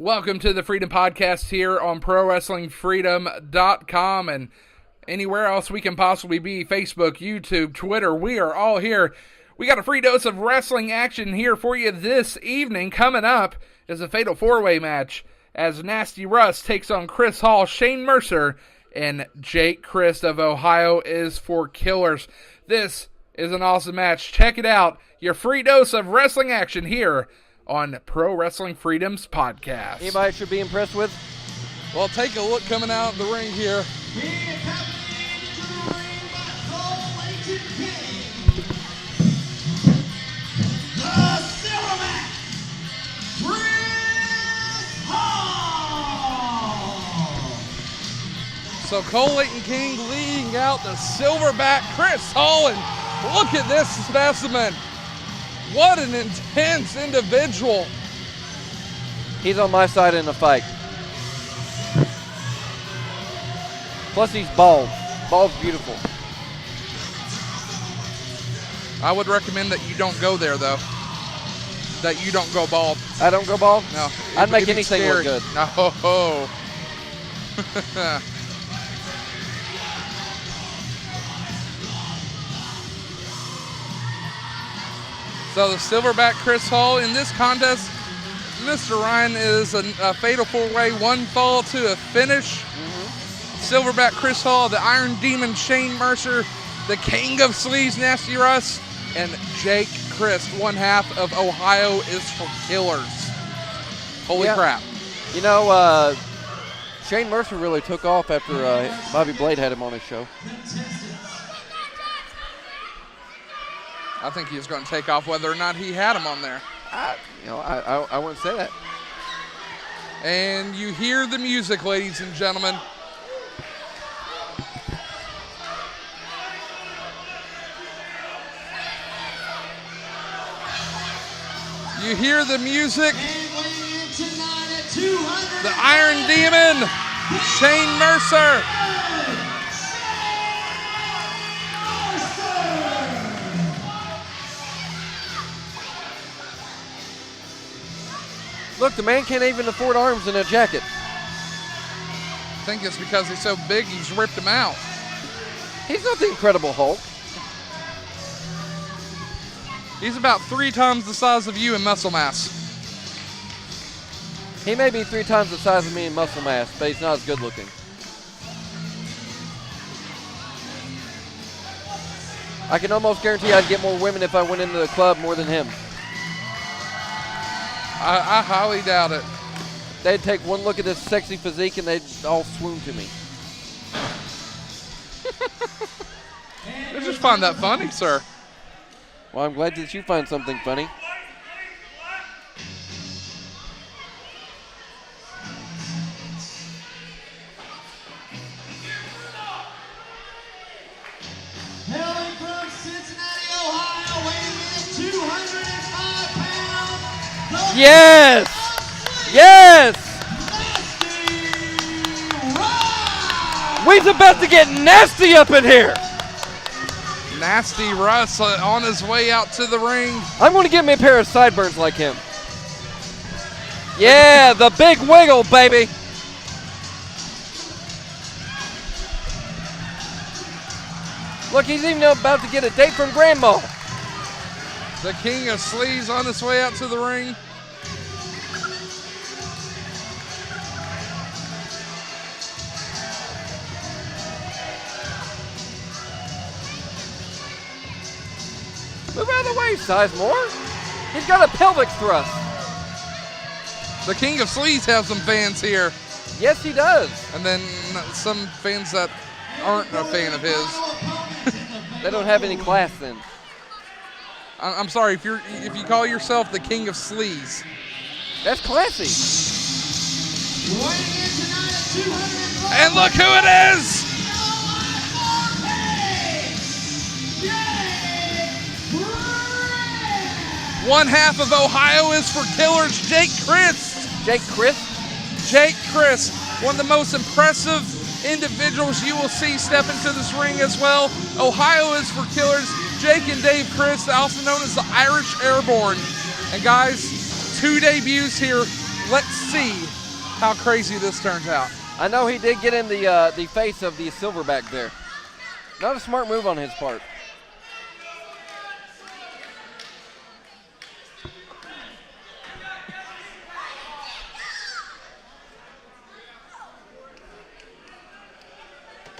Welcome to the Freedom Podcast here on ProWrestlingFreedom.com and anywhere else we can possibly be, Facebook, YouTube, Twitter. We are all here. We got a free dose of wrestling action here for you this evening. Coming up is a fatal four-way match as Nasty Russ takes on Chris Hall, Shane Mercer, and Jake Crist of Ohio is for Killers. This is an awesome match. Check it out. Your free dose of wrestling action here on Pro Wrestling Freedom's podcast. Anybody should be impressed with? Well, take a look coming out of the ring here. So Cole Layton King leading out the silverback Chris Hall, and look at this specimen. What an intense individual. He's on my side in the fight. Plus he's bald. Bald's beautiful. I would recommend that you don't go there, though. That you don't go bald. I don't go bald? No. I'd make anything look good. No. So the silverback Chris Hall in this contest, Mr. Ryan, is a fatal four-way, one fall to a finish. Silverback Chris Hall, the Iron Demon Shane Mercer, the King of Sleaze Nasty Russ, and Jake Crist, one half of Ohio is for Killers. Holy crap. You know, Shane Mercer really took off after Bobby Blade had him on his show. I think he was going to take off whether or not he had him on there. I wouldn't say that. And you hear the music, ladies and gentlemen. You hear the music. The Iron Demon, Shane Mercer. Look, the man can't even afford arms in a jacket. I think it's because he's so big, he's ripped him out. He's not the Incredible Hulk. He's about 3 times the size of you in muscle mass. He may be 3 times the size of me in muscle mass, but he's not as good looking. I can almost guarantee I'd get more women if I went into the club more than him. I highly doubt it. They'd take one look at this sexy physique and they'd all swoon to me. I just find that funny, sir. Well, I'm glad that you find something funny. Hailing from Cincinnati, Ohio, weighing in 205 pounds. Yes! Yes! We's about to get nasty up in here. Nasty Russ on his way out to the ring. I'm going to give me a pair of sideburns like him. Yeah, the big wiggle, baby. Look, he's even about to get a date from Grandma. The King of Sleaze on his way out to the ring. Move out of the way, Sizemore. He's got a pelvic thrust. The King of Sleaze has some fans here. Yes, he does. And then some fans that aren't a fan of his. They don't have any class then. I'm sorry, if you call yourself the King of Sleaze. That's classy. And look who it is! One half of Ohio is for Killers, Jake Crist. Jake Crist? Jake Crist, one of the most impressive individuals you will see step into this ring as well. Ohio is for Killers, Jake and Dave Crist, also known as the Irish Airborne. And guys, 2 debuts here. Let's see how crazy this turns out. I know he did get in the face of the silverback there. Not a smart move on his part.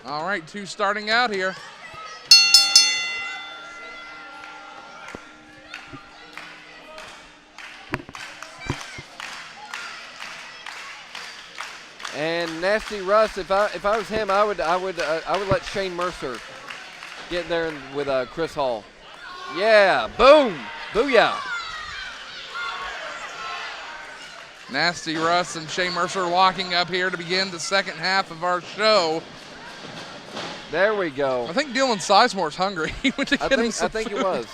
All right, 2 starting out here. And Nasty Russ, if I was him, I would let Shane Mercer get there with Chris Hall. Yeah, boom, booyah. Nasty Russ and Shane Mercer locking up here to begin the second half of our show. There we go. I think Dylan Sizemore's hungry. He went to get him some I think food. he was.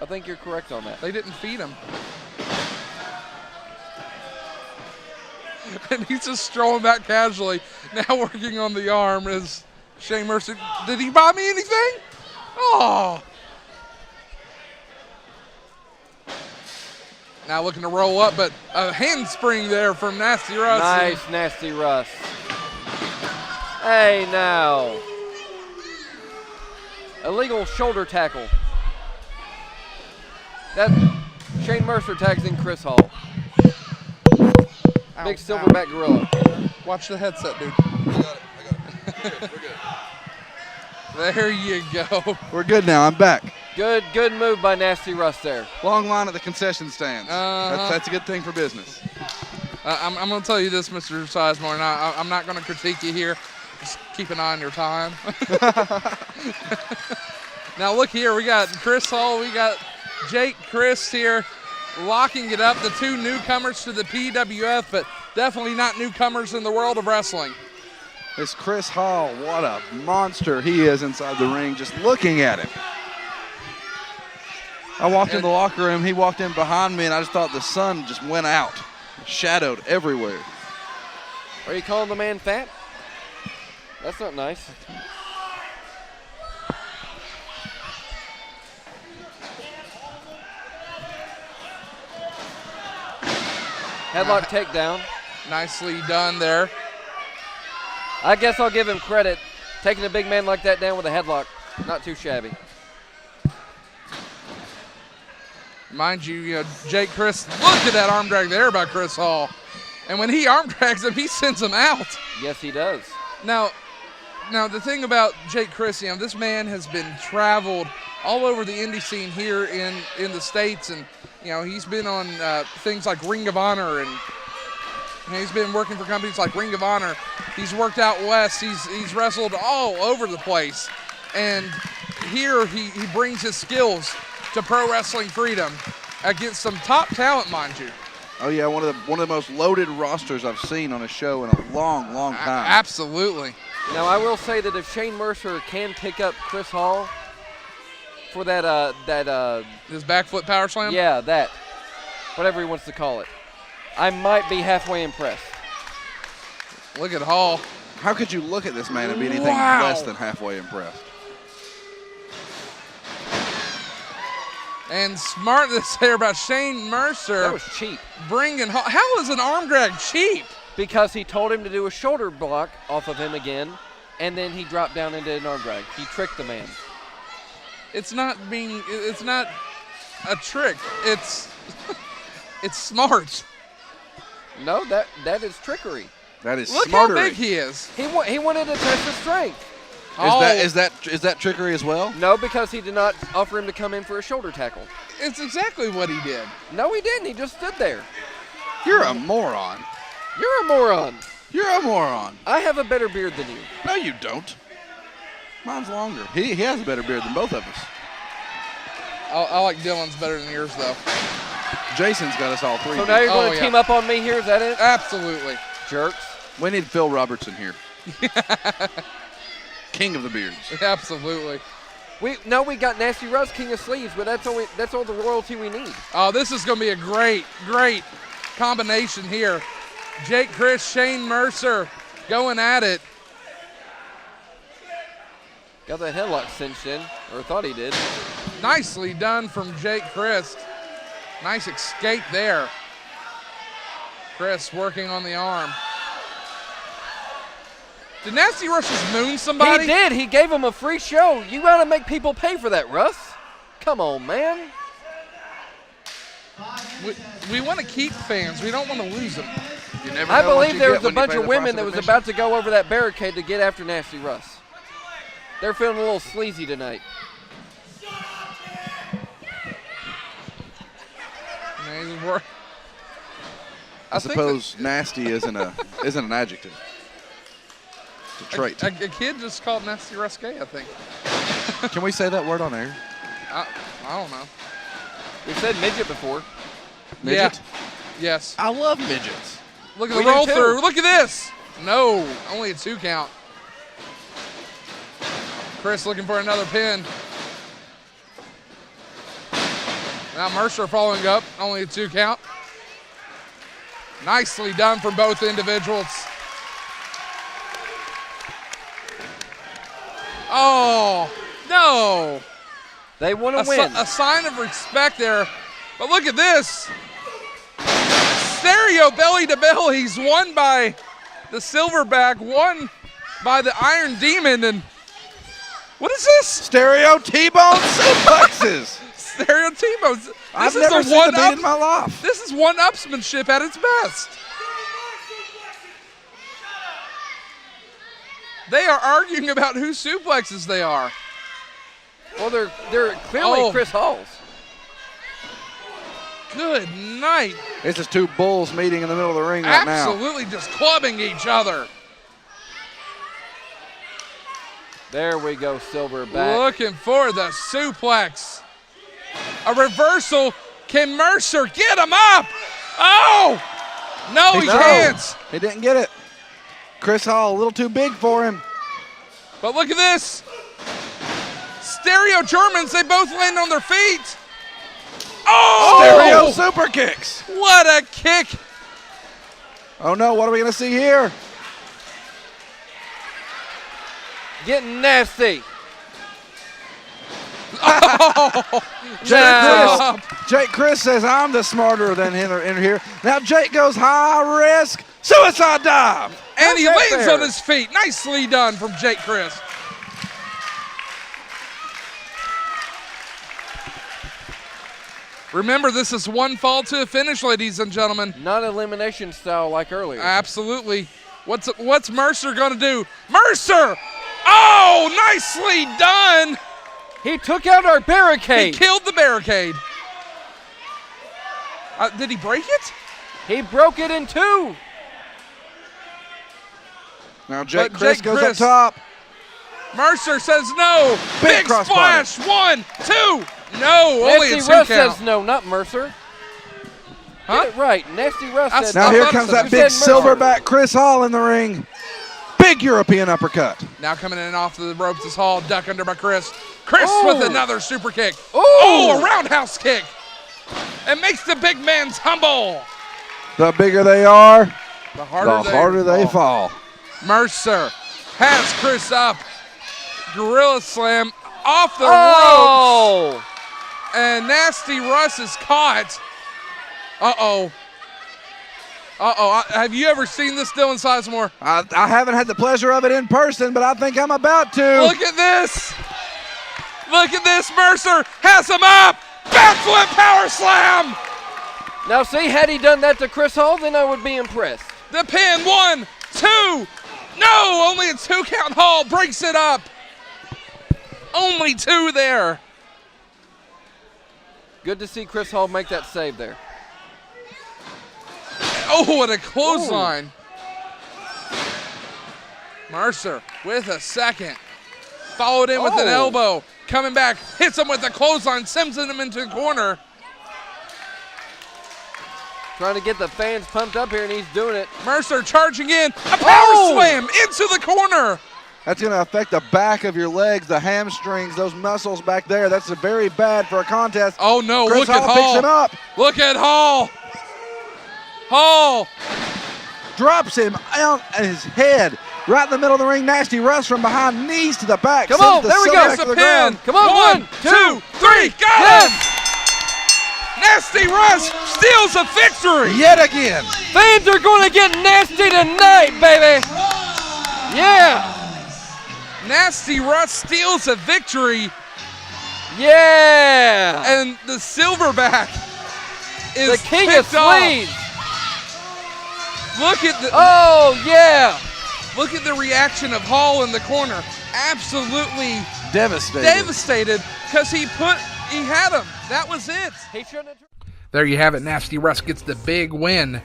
I think you're correct on that. They didn't feed him. And he's just strolling back casually. Now working on the arm is Shane Mercer. Did he buy me anything? Oh. Now looking to roll up, but a handspring there from Nasty Russ. Nice, Nasty Russ. Hey, now. Illegal shoulder tackle. That Shane Mercer tags in Chris Hall. Ow, Big silverback gorilla. Watch the headset, dude. I got it. We're good. There you go. We're good now. I'm back. Good move by Nasty Russ there. Long line at the concession stands. Uh-huh. That's a good thing for business. I'm going to tell you this, Mr. Sizemore, and I'm not going to critique you here. Just keep an eye on your time. Now look here, we got Chris Hall, we got Jake Crist here locking it up. The 2 newcomers to the PWF, but definitely not newcomers in the world of wrestling. It's Chris Hall. What a monster he is inside the ring, just looking at him. I walked in the locker room, he walked in behind me, and I just thought the sun just went out. Shadowed everywhere. Are you calling the man fat? That's not nice. Headlock takedown. Nicely done there. I guess I'll give him credit. Taking a big man like that down with a headlock, not too shabby. Mind you, Jake Crist, look at that arm drag there by Chris Hall. And when he arm drags him, he sends him out. Yes, he does. Now the thing about Jake Crist, this man has been traveled all over the indie scene here in the States, and he's been on things like Ring of Honor, and he's been working for companies like Ring of Honor. He's worked out west. He's wrestled all over the place, and here he brings his skills to Pro Wrestling Freedom against some top talent, mind you. Oh yeah, one of the most loaded rosters I've seen on a show in a long, long time. Absolutely. Now I will say that if Shane Mercer can pick up Chris Hall for that His backflip power slam? yeah, that, whatever he wants to call it, I might be halfway impressed. Look at Hall. How could you look at this man and be anything Wow. less than halfway impressed? And smartness there by Shane Mercer. That was cheap Bringing Hall. How is an arm drag cheap? because he told him to do a shoulder block off of him again, and then he dropped down into an arm drag. He tricked the man. It's not a trick. It's smart. No, that is trickery. That is Look smartery. how big he is. He wanted to test his strength. Is that trickery as well? No, because he did not offer him to come in for a shoulder tackle. It's exactly what he did. No, he didn't. He just stood there. You're a moron. You're a moron. You're a moron. I have a better beard than you. No, you don't. Mine's longer. He has a better beard than both of us. I like Dylan's better than yours, though. Jason's got us all 3. So now you're going to yeah. team up on me here? Is that it? Absolutely. Jerks. We need Phil Robertson here. King of the beards. Absolutely. We got Nasty Russ, King of Sleeves, but that's all the royalty we need. Oh, this is going to be a great combination here. Jake Crist, Shane Mercer going at it. Got that headlock cinched in, or thought he did. Nicely done from Jake Crist. Nice escape there. Crist working on the arm. Did Nasty Russ just moon somebody? He did. He gave him a free show. You got to make people pay for that, Russ. Come on, man. We want to keep fans. We don't want to lose them. You never I know what believe you there get was a when you bunch pay of the women price that of was admission. about to go over that barricade to get after Nasty Russ. They're feeling a little sleazy tonight. I suppose nasty isn't an adjective. It's a trait. A kid just called Nasty Russ gay, I think. Can we say that word on air? I don't know. We've said midget before. Midget? Yeah. Yes. I love midgets. Look at We the do roll too. through. Look at this. No, only a 2 count. Crist looking for another pin. Now Mercer following up, only a 2 count. Nicely done from both individuals. Oh, no. They want to win. A sign of respect there. But look at this. Stereo belly to belly. He's won by the Silverback, won by the Iron Demon. And what is this? Stereo T-bone suplexes. Stereo T-bones. I've never seen a beat in my life. This is one-upsmanship at its best. They are arguing about whose suplexes they are. Well, they're clearly Chris Hall's. Good night. This is 2 bulls meeting in the middle of the ring right now. Absolutely just clubbing each other. There we go, Silverback. Looking for the suplex. A reversal. Can Mercer get him up? Oh! No, he can't. He didn't get it. Chris Hall a little too big for him. But look at this. Stereo Germans, they both land on their feet. Oh! Stereo super kicks. What a kick. Oh no, what are we going to see here? Getting nasty. Jake Crist says, I'm the smarter than him in here. Now Jake goes high risk, suicide dive. And he How's that lands fair? on his feet. Nicely done from Jake Crist. Remember, this is one fall to a finish, ladies and gentlemen. Not elimination style like earlier. Absolutely. What's Mercer going to do? Mercer! Oh, nicely done. He took out our He barricade. killed the barricade. Did he break it? He broke it in 2. Now Jake But Crist Jake goes Crist- up top. Mercer says no. Big crossbody. splash. 1, 2. No, only a Nasty 2 Russ count. says no, not Mercer. Huh? Get it right. Nasty Russ That's said Now I here thought comes it that was- big You said Mercer. silverback Chris Hall in the ring. Big European uppercut. Now coming in off the ropes is Hall, duck under by Crist. Crist Oh. with another super kick. Oh. A roundhouse kick. And makes the big man tumble. The bigger they are, The harder, the harder they fall. Mercer has Crist up. Gorilla slam off the ropes. Oh! And Nasty Russ is caught. Uh-oh. Have you ever seen this, Dylan Sizemore? I haven't had the pleasure of it in person, but I think I'm about to. Look at this. Look at this. Mercer has him up. Backflip power slam. Now see, had he done that to Chris Hall, then I would be impressed. The pin. 1, 2. No, only a 2 count. Hall breaks it up. Only 2 there. Good to see Chris Hall make that save there. Oh, what a clothesline. Mercer with a second. Followed in with an Oh. elbow. Coming back, hits him with a clothesline, sends him into the corner. Trying to get the fans pumped up here, and he's doing it. Mercer charging in. A power Oh. slam into the corner. That's going to affect the back of your legs, the hamstrings, those muscles back there. That's very bad for a contest. Oh, no, Chris look at Hall picks him Hall. up, Look at Hall. Hall. drops him on his head. Right in the middle of the ring, Nasty Russ from behind, knees to the back. Come sends on, the there we go. silverback Gets to a the pin. ground. Come on, 1, 2, 3. Got Yes. him. Nasty Russ steals a victory. Yet again. Fans are going to get nasty tonight, baby. Yeah. Nasty Russ steals a victory, Yeah. and the Silverback is The king of picked off. Swedes. Look at the Oh, yeah. look at the reaction of Hall in the corner. Absolutely Devastated. devastated because he had him. That was it. He shouldn't have. There you have it. Nasty Russ gets the big win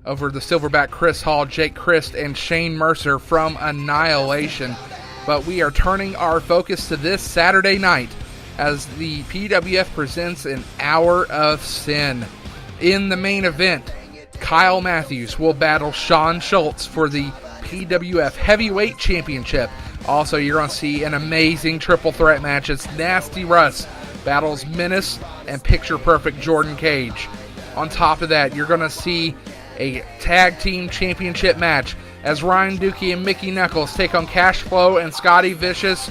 over the Silverback Chris Hall, Jake Crist, and Shane Mercer from Annihilation. But we are turning our focus to this Saturday night as the PWF presents an Hour of Sin. In the main event, Kyle Matthews will battle Sean Schultz for the PWF Heavyweight Championship. Also, you're going to see an amazing triple threat match as Nasty Russ battles Menace and Picture Perfect Jordan Cage. On top of that, you're going to see a tag team championship match as Ryan Dukey and Mickey Knuckles take on Cash Flow and Scotty Vicious.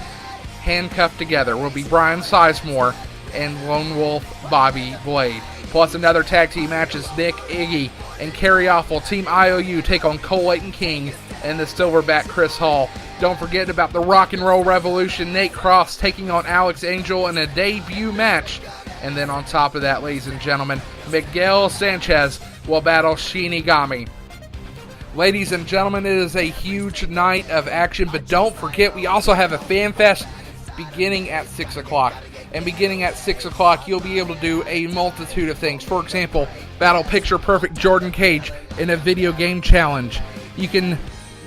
Handcuffed together will be Brian Sizemore and Lone Wolf Bobby Blade. Plus another tag team match as Nick Iggy and Kerry Awful Team IOU take on Cole Layton King and the Silverback Chris Hall. Don't forget about the Rock and Roll Revolution, Nate Cross taking on Alex Angel in a debut match. And then on top of that, ladies and gentlemen, Miguel Sanchez will battle Shinigami. Ladies and gentlemen, it is a huge night of action, but don't forget we also have a Fan Fest beginning at 6 o'clock. And beginning at 6 o'clock, you'll be able to do a multitude of things. For example, battle Picture Perfect Jordan Cage in a video game challenge. You can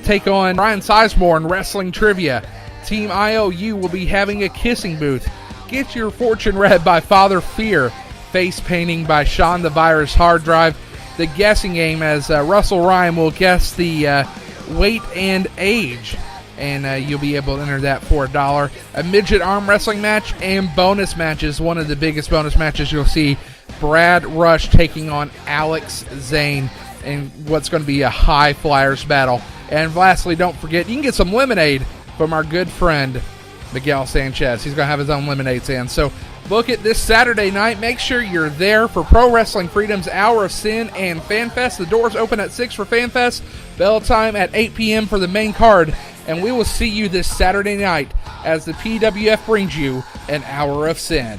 take on Brian Sizemore in wrestling trivia. Team IOU will be having a kissing booth. Get your fortune read by Father Fear. Face painting by Sean the Virus Hard Drive. The guessing game as Russell Ryan will guess the weight and age. And you'll be able to enter that for $1. A midget arm wrestling match and bonus matches. One of the biggest bonus matches you'll see. Brad Rush taking on Alex Zane in what's going to be a high flyers battle. And lastly, don't forget, you can get some lemonade from our good friend Miguel Sanchez. He's going to have his own lemonade stand. So book it this Saturday night. Make sure you're there for Pro Wrestling Freedom's Hour of Sin and FanFest. The doors open at 6 for FanFest. Bell time at 8 p.m. for the main card. And we will see you this Saturday night as the PWF brings you an Hour of Sin.